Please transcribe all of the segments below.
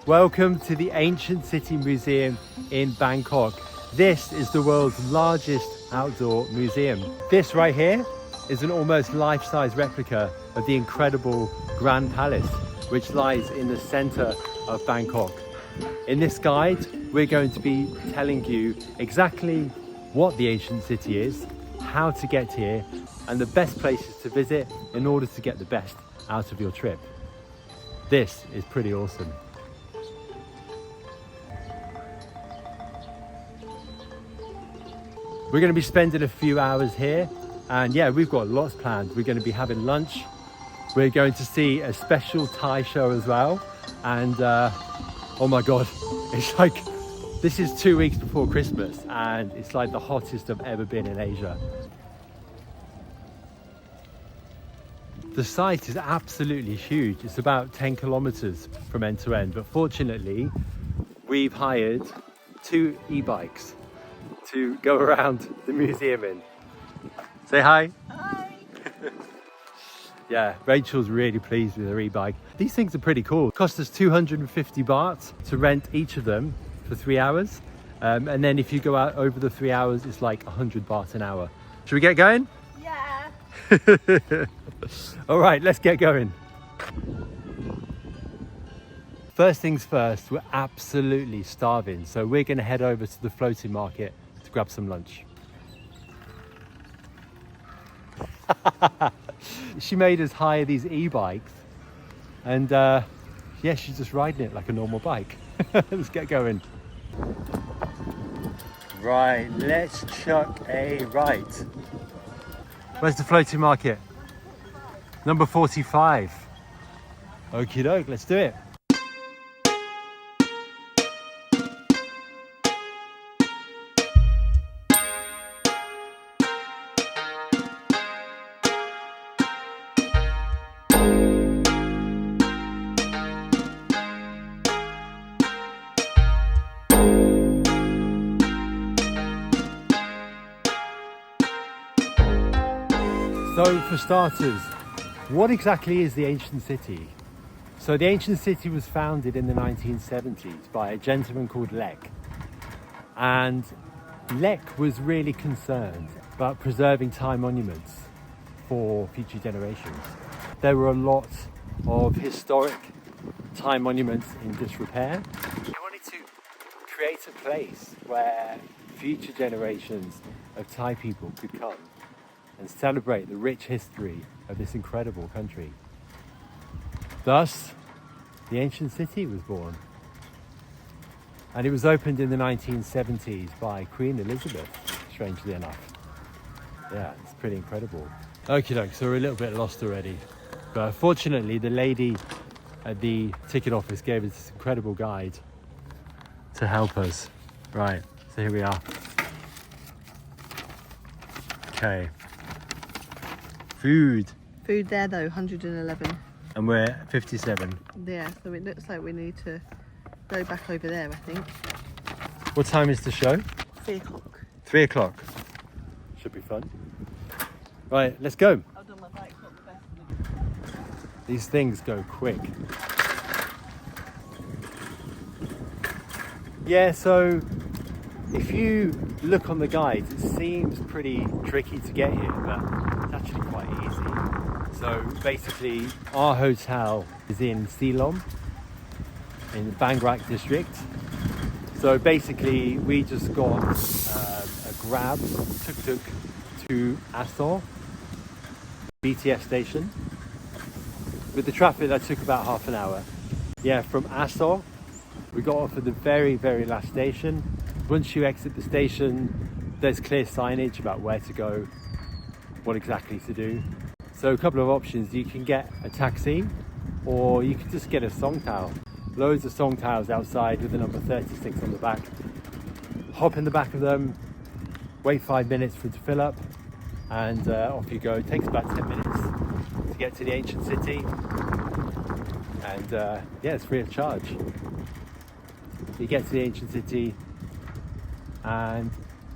Welcome to the Ancient City Museum in Bangkok. This is the world's largest outdoor museum. This right here is an almost life-size replica of the incredible Grand Palace, which lies in the center of Bangkok. In this guide, we're going to be telling you exactly what the ancient city is, how to get here, and the best places to visit in order to get the best out of your trip. This is pretty awesome. We're going to be spending a few hours here, and yeah, we've got lots planned. We're going to be having lunch. We're going to see a special Thai show as well. And oh my God, it's like, this is 2 weeks before Christmas and it's like the hottest I've ever been in Asia. The site is absolutely huge. It's about 10 kilometers from end to end, but fortunately, we've hired 2 e-bikes to go around the museum in. Say hi. Hi. Yeah, Rachel's really pleased with her e-bike. These things are pretty cool. It cost us 250 baht to rent each of them for 3 hours. And then if you go out over the 3 hours, it's like 100 baht an hour. Should we get going? Yeah. All right, let's get going. First things first, we're absolutely starving. So we're gonna head over to the floating market to grab some lunch. She made us hire these e-bikes and yeah, she's just riding it like a normal bike. Let's get going. Right, let's chuck a right. Where's the floating market? Number 45. Okie doke, let's do it. So for starters, what exactly is the ancient city? So the ancient city was founded in the 1970s by a gentleman called Lek. And Lek was really concerned about preserving Thai monuments for future generations. There were a lot of historic Thai monuments in disrepair. He wanted to create a place where future generations of Thai people could come and celebrate the rich history of this incredible country. Thus, the ancient city was born. And it was opened in the 1970s by Queen Elizabeth, strangely enough. Yeah, it's pretty incredible. Okie doke, so we're a little bit lost already. But fortunately, the lady at the ticket office gave us this incredible guide to help us. Right, so here we are. Okay. Food there though, 111. And we're 57. Yeah, so it looks like we need to go back over there, I think. What time is the show? 3 o'clock. 3 o'clock. Should be fun. Right, let's go. Although my bike's not the best. These things go quick. Yeah, so if you look on the guide, it seems pretty tricky to get here, but it's actually quite easy. So basically, our hotel is in Silom, in the Bang Rak district. So basically, we just got a grab, tuk-tuk, to Asor BTS station. With the traffic, that took about half an hour. Yeah, from Asor, we got off at the very, very last station. Once you exit the station, there's clear signage about where to go, what exactly to do. So a couple of options, you can get a taxi or you can just get a songthaew. Loads of songthaews outside with the number 36 on the back. Hop in the back of them, wait 5 minutes for it to fill up, and off you go. It takes about 10 minutes to get to the ancient city. And yeah, it's free of charge. You get to the ancient city and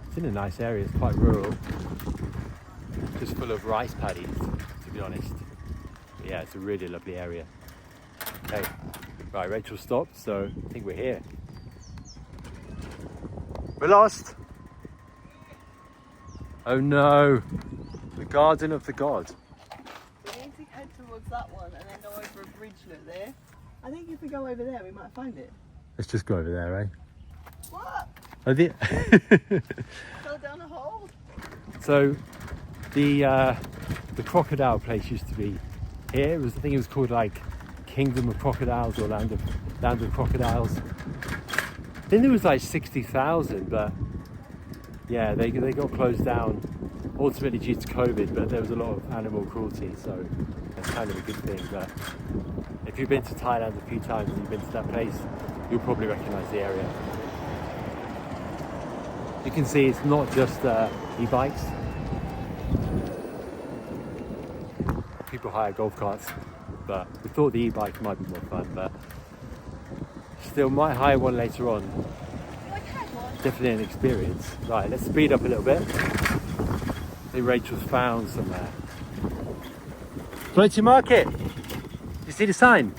it's in a nice area. It's quite rural, just full of rice paddies, to be honest. But yeah, it's a really lovely area. Okay, Right, Rachel stopped, so I think we're here. We're lost! Oh no! The Garden of the God. We need to head towards that one and then go over a bridge look there. I think if we go over there, we might find it. Let's just go over there, eh? What? Oh, Fell down a hole? So, the crocodile place used to be here. I think it was called like Kingdom of Crocodiles or Land of Crocodiles. I think there was like 60,000, but yeah, they got closed down ultimately due to COVID, but there was a lot of animal cruelty, so that's kind of a good thing. But if you've been to Thailand a few times and you've been to that place, you'll probably recognise the area. You can see it's not just e-bikes. People hire golf carts, but we thought the e-bike might be more fun, but still might hire one later on. Definitely an experience. Right, let's speed up a little bit. I think Rachel's found somewhere. Floating market! You see the sign?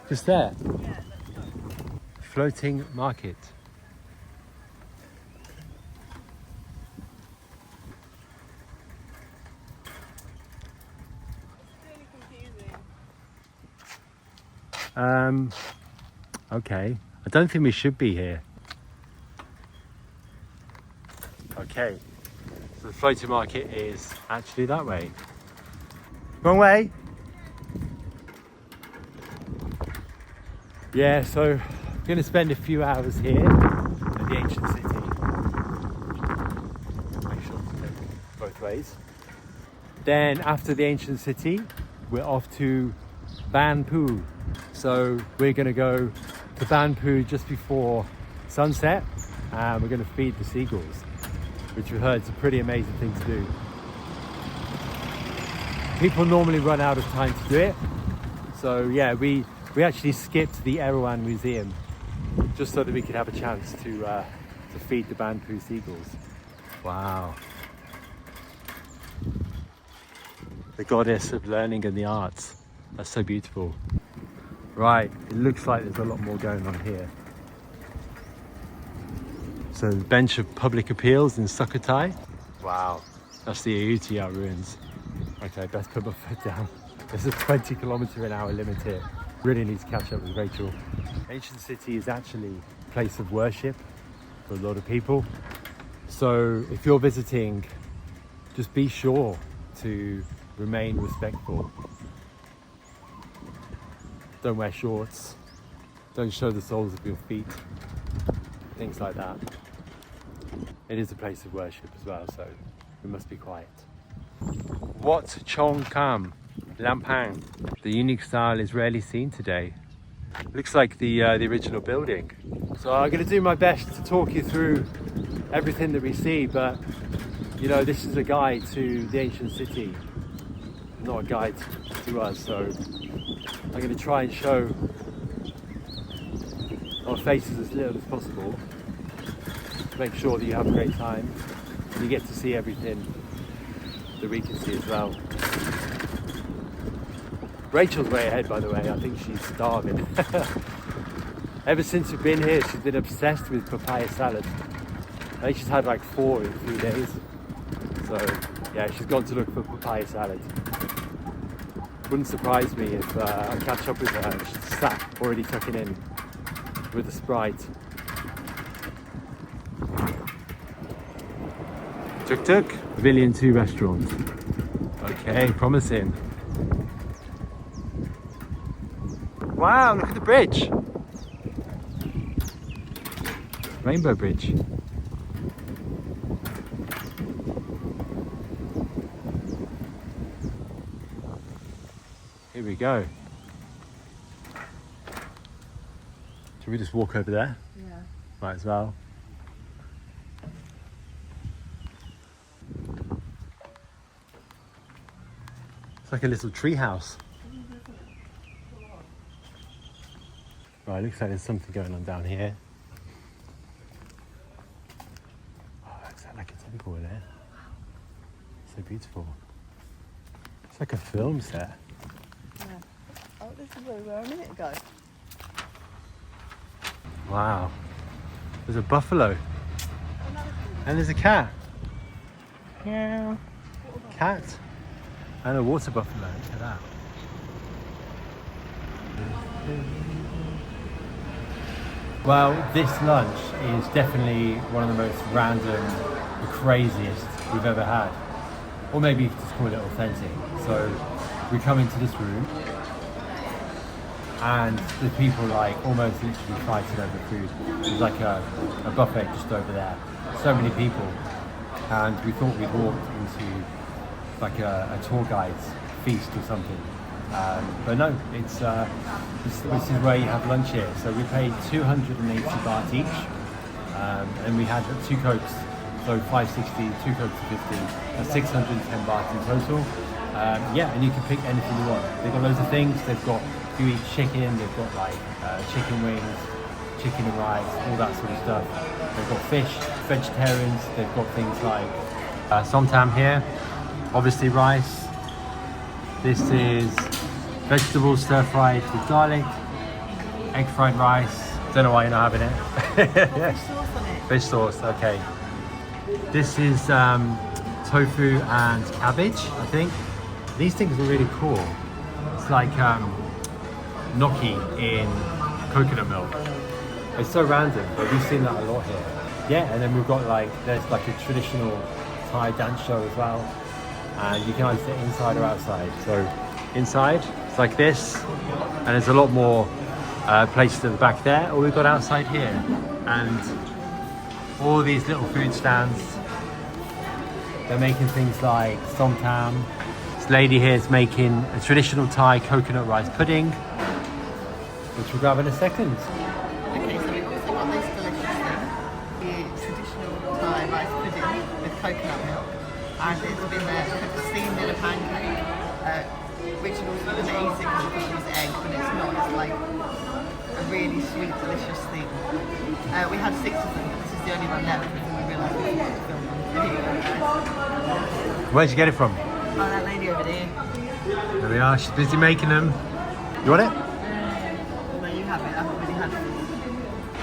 Just there. Yeah, let's go. Floating market. Okay. I don't think we should be here. Okay. So the floating market is actually that way. Wrong way? Yeah, so I'm going to spend a few hours here at the Ancient City. Make sure to go both ways. Then after the Ancient City, we're off to Bang Phu. So we're going to go to Bang Phu just before sunset, and we're going to feed the seagulls, which we heard is a pretty amazing thing to do. People normally run out of time to do it, so yeah, we actually skipped the Erewhon Museum just so that we could have a chance to feed the Bang Phu seagulls. Wow. The goddess of learning and the arts. That's so beautiful. Right, it looks like there's a lot more going on here. So the bench of public appeals in Sukothai. Wow, that's the Ayutthaya ruins. Okay, best put my foot down. There's a 20km/h limit here. Really need to catch up with Rachel. Ancient City is actually a place of worship for a lot of people. So if you're visiting, just be sure to remain respectful. Don't wear shorts. Don't show the soles of your feet. Things like that. It is a place of worship as well, so we must be quiet. Wat Chong Kham, Lampang. The unique style is rarely seen today. Looks like the original building. So I'm going to do my best to talk you through everything that we see, but you know, this is a guide to the ancient city, not a guide to us, so I'm going to try and show our faces as little as possible to make sure that you have a great time and you get to see everything that we can see as well. Rachel's way ahead, by the way. I think she's starving. Ever since we've been here, she's been obsessed with papaya salad. I think she's had like 4 in 3 days. So yeah, she's gone to look for papaya salad. Wouldn't surprise me if I catch up with her and she's sat already tucking in with a Sprite. Tuk Tuk, Pavilion 2 restaurant. Okay, promising. Wow, look at the bridge. Rainbow Bridge. Here we go. Should we just walk over there? Yeah. Might as well. It's like a little tree house. Right, looks like there's something going on down here. Oh, looks like a temple in there. So beautiful. It's like a film set. Yeah. Oh, this is where we were a minute ago. Wow. There's a buffalo. And there's a cat. Yeah. Cat. And a water buffalo. Look at that. Well, this lunch is definitely one of the most random, the craziest we've ever had. Or maybe you could just call it authentic. So we come into this room and the people like almost literally fighting over food. There's like a buffet just over there. So many people. And we thought we'd walked into like a tour guide's feast or something. But no, it's this is where you have lunch here. So we paid 280 baht each, and we had 2 cokes, so 560, 2 cokes for 50, that's 610 baht in total. Yeah, and you can pick anything you want. They've got loads of things. They've got, if you eat chicken, they've got like chicken wings, chicken and rice, all that sort of stuff. They've got fish, vegetarians. They've got things like som tam here, obviously rice. This is vegetables stir-fried with garlic, egg fried rice. Don't know why you're not having it. Fish sauce on it. Fish sauce, okay. This is tofu and cabbage, I think. These things are really cool. It's like gnocchi in coconut milk. It's so random, but we've seen that a lot here. Yeah, and then we've got like, there's like a traditional Thai dance show as well. And you can either sit inside or outside. So inside, it's like this, and there's a lot more places at the back there, or we've got outside here. And all these little food stands, they're making things like som tam. This lady here is making a traditional Thai coconut rice pudding, which we'll grab in a second. Okay, so we've also got this delicious thing, the traditional Thai rice pudding with coconut milk. And it's been steamed in a pancake, which is also amazing because you use egg, but it's not. It's like a really sweet, delicious thing. We had 6 of them, but this is the only one left because we realised we forgot to film them. So here you go, guys. Where'd you get it from? Oh, that lady over there. There we are, she's busy making them. You want it? No, you have it. I've already had it.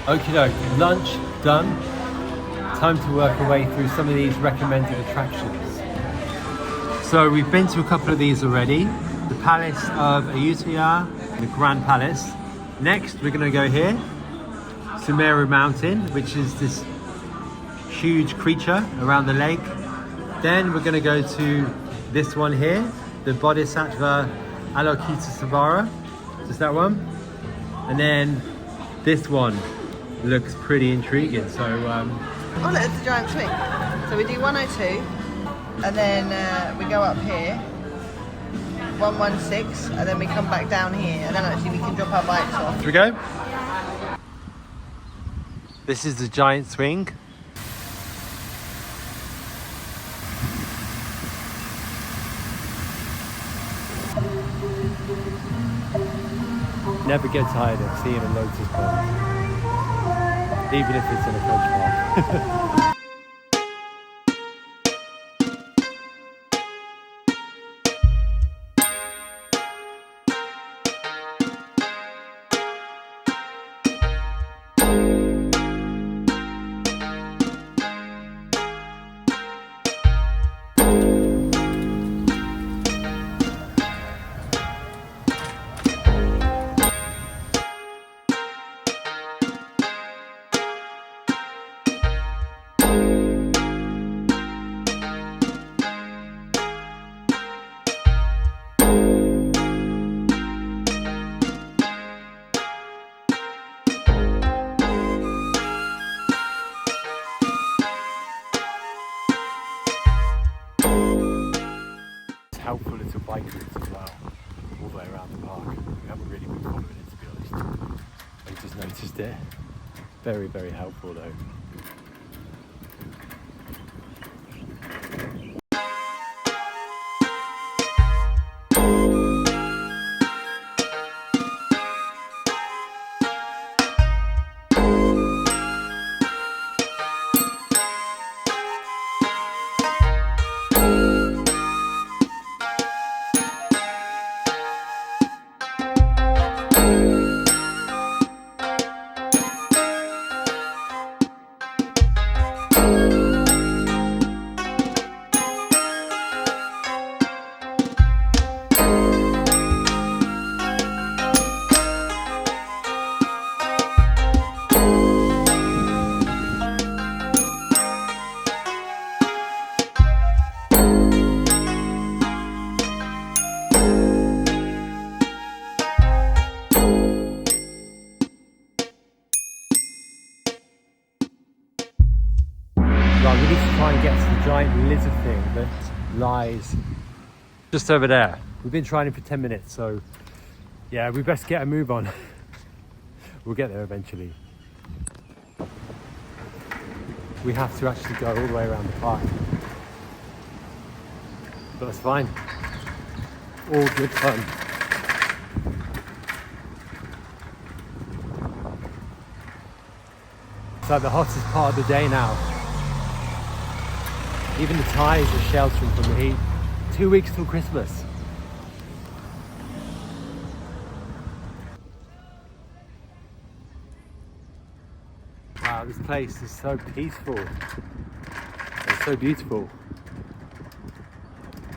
Okie doke, lunch done. Time to work our way through some of these recommended attractions. So we've been to a couple of these already. The Palace of Ayutthaya, the Grand Palace. Next we're going to go here, Sumeru Mountain, which is this huge creature around the lake. Then we're going to go to this one here, the Bodhisattva Avalokitesavara, just that one. And then this one looks pretty intriguing. So Oh look, it's a giant swing. So we do 102, and then we go up here, 116, and then we come back down here, and then actually we can drop our bikes off. Here we go. This is the giant swing. Never get tired of seeing a lotus pond, even if it's in a coach park. Helpful little bike routes as well, all the way around the park. We haven't really been following it, to be honest. I just noticed it. Very, very helpful though. giant lizard thing that lies just over there. We've been trying it for 10 minutes, so yeah, we best get a move on. We'll get there eventually. We have to actually go all the way around the park, but that's fine. All good fun. It's like the hottest part of the day now. Even the Thais are sheltering from the heat. 2 weeks till Christmas. Wow, this place is so peaceful. It's so beautiful.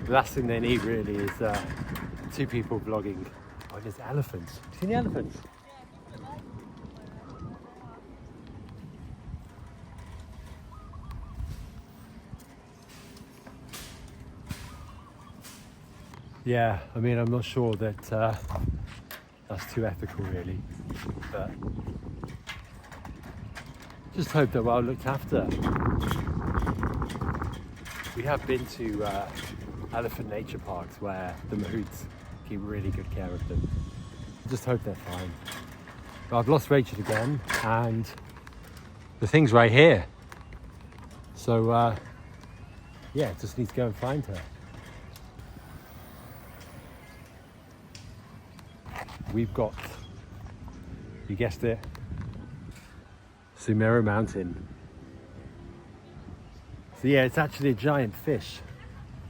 The last thing they need really is 2 people vlogging. Oh, there's elephants. Have you seen the elephants? Yeah, I mean, I'm not sure that that's too ethical really, but just hope they're well looked after. We have been to elephant nature parks where the mahouts keep really good care of them. Just hope they're fine. But I've lost Rachel again, and the thing's right here. So yeah, just need to go and find her. We've got, you guessed it, Sumeru Mountain. So yeah, it's actually a giant fish.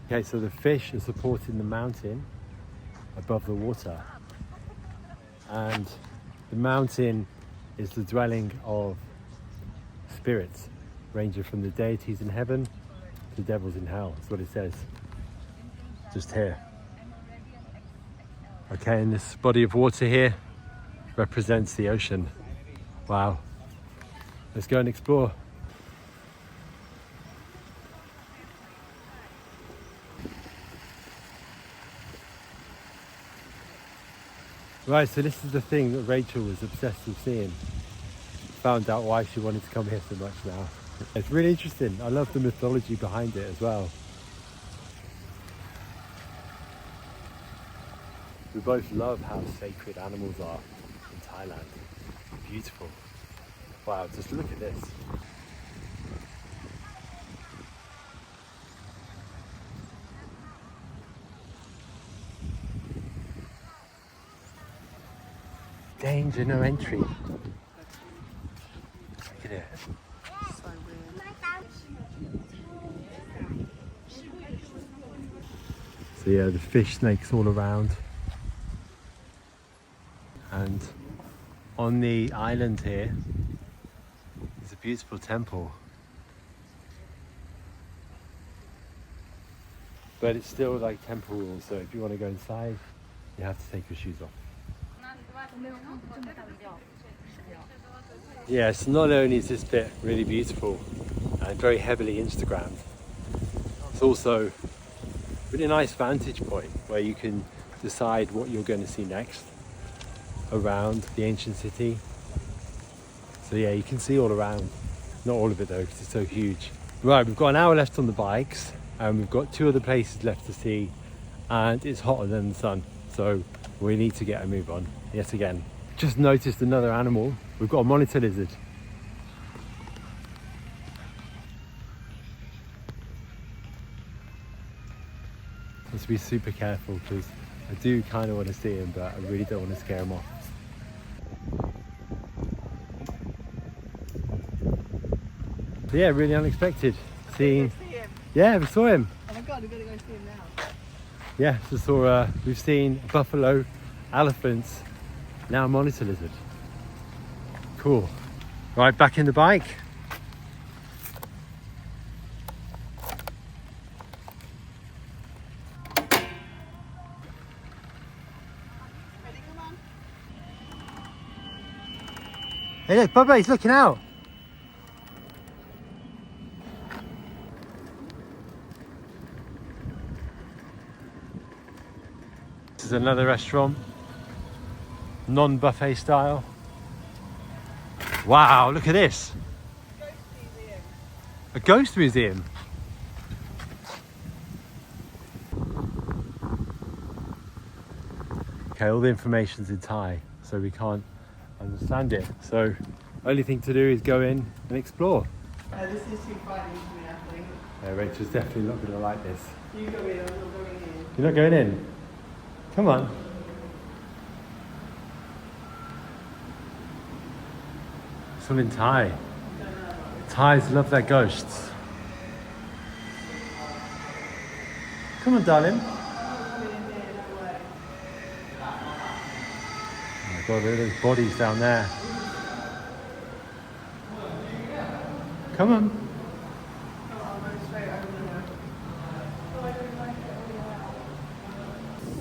Okay, so the fish is supporting the mountain above the water. And the mountain is the dwelling of spirits, ranging from the deities in heaven to devils in hell. That's what it says, just here. Okay, and this body of water here represents the ocean. Wow. Let's go and explore. Right, so this is the thing that Rachel was obsessed with seeing. Found out why she wanted to come here so much now. It's really interesting. I love the mythology behind it as well. We both love how sacred animals are in Thailand. Beautiful. Wow, just look at this. Danger, no entry. Look at it. So weird. So yeah, the fish snakes all around. And on the island here is a beautiful temple. But it's still like temple rules, so if you want to go inside, you have to take your shoes off. Yes, not only is this bit really beautiful and very heavily Instagrammed, it's also a really nice vantage point where you can decide what you're going to see next around the ancient city. So yeah, you can see all around. Not all of it though, because it's so huge. Right, we've got an hour left on the bikes, and we've got 2 other places left to see, and it's hotter than the sun, so we need to get a move on yet again. Just noticed another animal. We've got a monitor lizard. Must be super careful because I do kind of want to see him, but I really don't want to scare him off. So yeah, really unexpected. Seeing, yeah, we saw him. Oh my god, we're gonna go see him now. Yeah, so saw, we've seen buffalo, elephants, now a monitor lizard. Cool. Right, back in the bike. Ready, come on. Hey look, Bubba, he's looking out. This is another restaurant, non-buffet style. Wow, look at this. Ghost museum. A ghost museum. Okay, all the information's in Thai, so we can't understand it. So, only thing to do is go in and explore. This is too frightening for me, I think. Yeah, Rachel's definitely not going to like this. You go in, I'm not going in. You're not going in? Come on. It's all in Thai. Thais love their ghosts. Come on, darling. Oh my god, look at those bodies down there. Come on.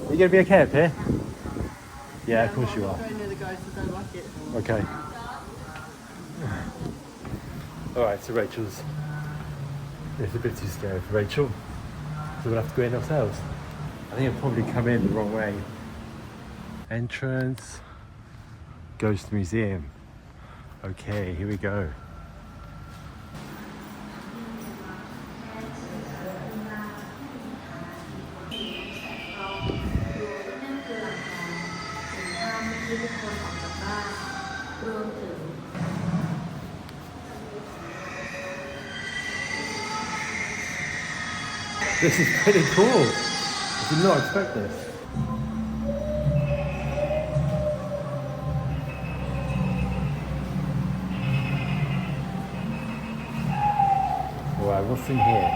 Are you going to be okay up here? Yeah, of course you are. Going near the ghosts, I don't like it. Okay. Alright, so Rachel's... It's a bit too scary for Rachel. So we'll have to go in ourselves. I think I'll probably come in the wrong way. Entrance. Ghost Museum. Okay, here we go. This is pretty cool. I did not expect this. Alright, what's in here?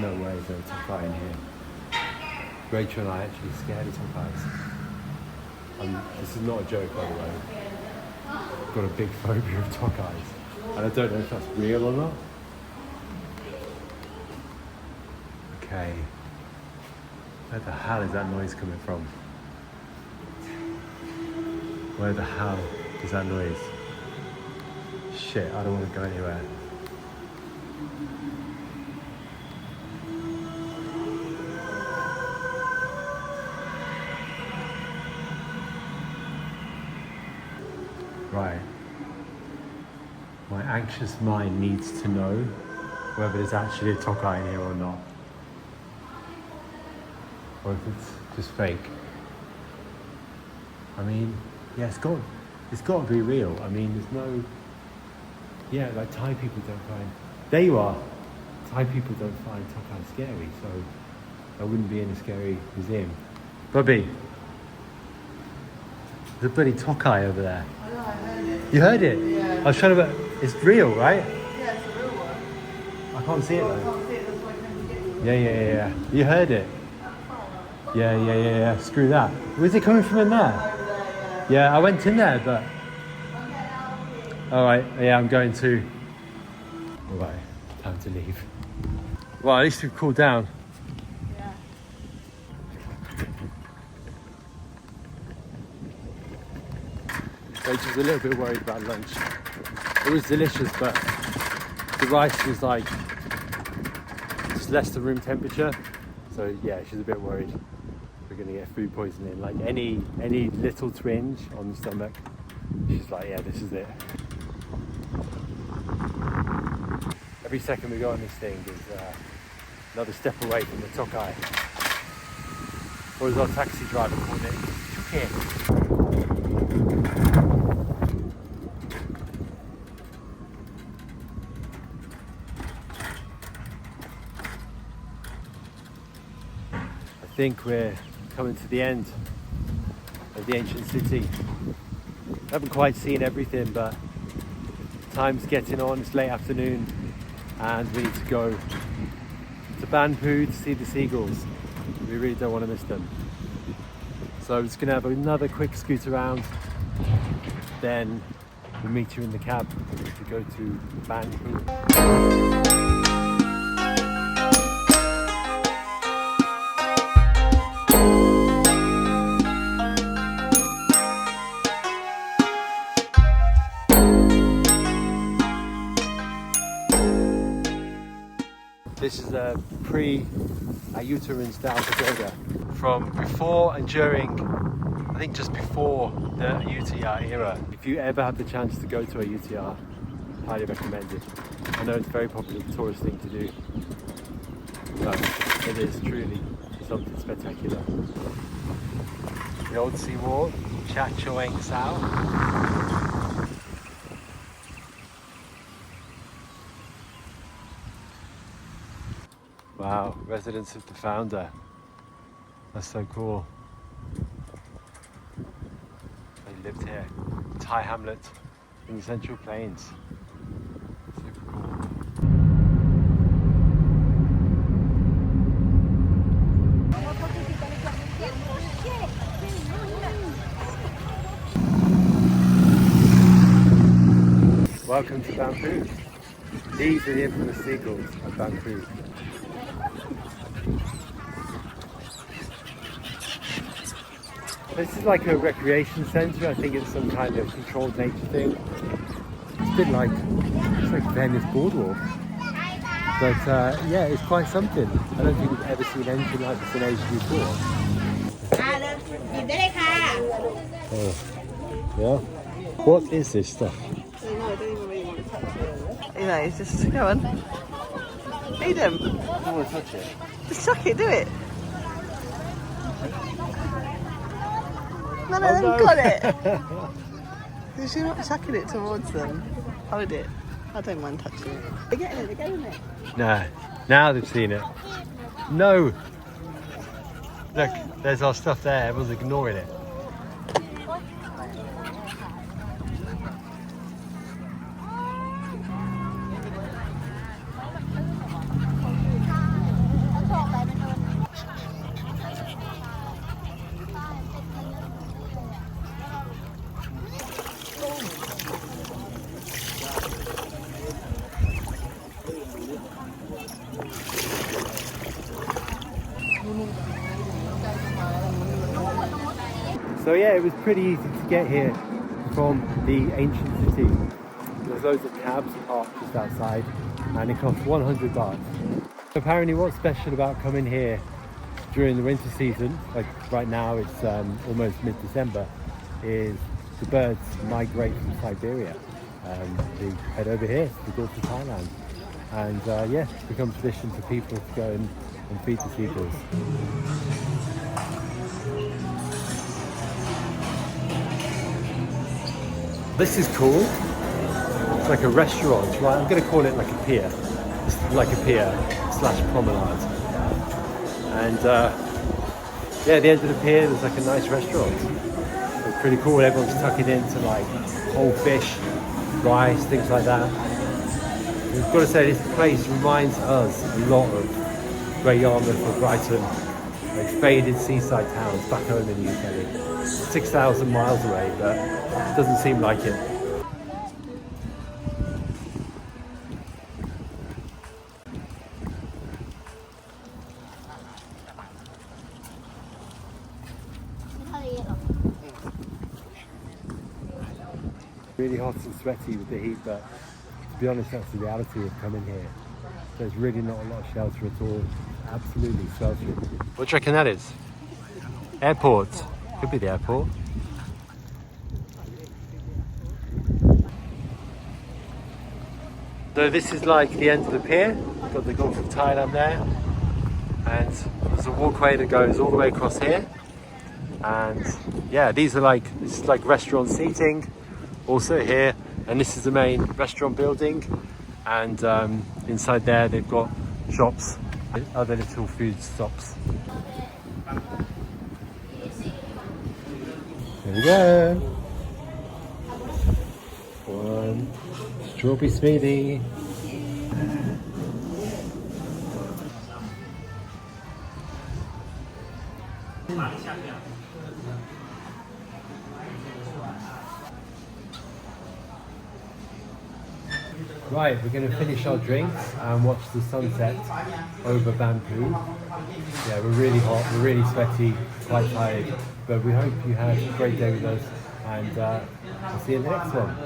No way there's a Tokai in here. Rachel and I are actually scared of Tokais. This is not a joke, by the way. I've got a big phobia of Tokais. And I don't know if that's real or not. Okay. Where the hell is that noise coming from? Where the hell is that noise? Shit, I don't want to go anywhere. Right. My anxious mind needs to know whether there's actually a Tokai in here or not. Or if it's just fake. I mean, yeah, it's got to be real. I mean, there's no... Yeah, like Thai people don't find... There you are! Thai people don't find Tokai scary, so I wouldn't be in a scary museum. Bobby! There's a bloody Tokai over there. I know, I heard it. You heard it? Yeah. I was trying to... It's real, right? Yeah, it's a real one. I can't see it I though. can't see it, that's why I came to get you. Yeah. You heard it? Yeah. Screw that. Where's it coming from in there? Over there, Yeah, I went in there, but... Alright, yeah, I'm going to... Alright, time to leave. Well, at least we've cooled down. Yeah. Rachel's a little bit worried about lunch. It was delicious, but the rice was like just less than room temperature. So yeah, she's a bit worried we're gonna get food poisoning. Like any little twinge on the stomach, she's like, yeah, this is it. Every second we go on this thing is another step away from the Tokai. Or as our taxi driver called it, Chuke. I think we're coming to the end of the ancient city. I haven't quite seen everything, but time's getting on, it's late afternoon, and we need to go to Bang Phu to see the seagulls. We really don't want to miss them. So I'm just going to have another quick scoot around, then we'll meet you in the cab to go to Bang Phu. This is a pre-Ayuttharan style pagoda from before and during, I think just before the Ayutthaya era. If you ever have the chance to go to Ayutthaya, highly recommended. I know it's a very popular tourist thing to do, but it is truly something spectacular. The old seawall, Cha Choeng Sao. Wow, residence of the founder. That's so cool. They lived here. Thai hamlet in the Central Plains. Super cool. Welcome to Bang Phu. These are the infamous seagulls of Bang Phu. This is like a recreation centre. I think it's some kind of controlled nature thing. It's a bit like, it's like Venice Boardwalk. But yeah, it's quite something. I don't think we've ever seen anything like this in Asia before. Oh, yeah. What is this stuff? I don't even really want to touch it. You know, it's just, go on. Feed him. I don't want to touch it. Just chuck it, do it. None of them got it. Because you're not chucking it towards them. Hold it. I don't mind touching it. They're getting it, they're getting it. No, now they've seen it. No! Look, there's our stuff there, everyone's ignoring it. So yeah, it was pretty easy to get here from the ancient city. There's loads of cabs parked just outside and it costs 100 baht. Apparently what's special about coming here during the winter season, like right now it's almost mid-December, is the birds migrate from Siberia. They head over here to the Gulf of Thailand. And yeah, it's become tradition for people to go and feed the seagulls. This is cool. It's like a restaurant, right? I'm going to call it like a pier. It's like a pier / promenade. And yeah, at the end of the pier there's like a nice restaurant. It's pretty cool. Everyone's tucking into like whole fish, rice, things like that. We've got to say this place reminds us a lot of Great Yarmouth or Brighton, like faded seaside towns back home in the UK. 6,000 miles away, but it doesn't seem like it. Really hot and sweaty with the heat, but to be honest, that's the reality of coming here. There's really not a lot of shelter at all. Absolutely sweltering. What do you reckon that is? Airport. Could be the airport. So this is like the end of the pier. We've got the Gulf of Thailand there. And there's a walkway that goes all the way across here. And yeah, this is like restaurant seating. Also here. And this is the main restaurant building. And inside there they've got shops, other little food stops. There we go. One strawberry smoothie. Right, we're going to finish our drinks and watch the sunset over Bang Phu. Yeah, we're really hot, we're really sweaty, quite tired, but we hope you had a great day with us, and we'll see you in the next one.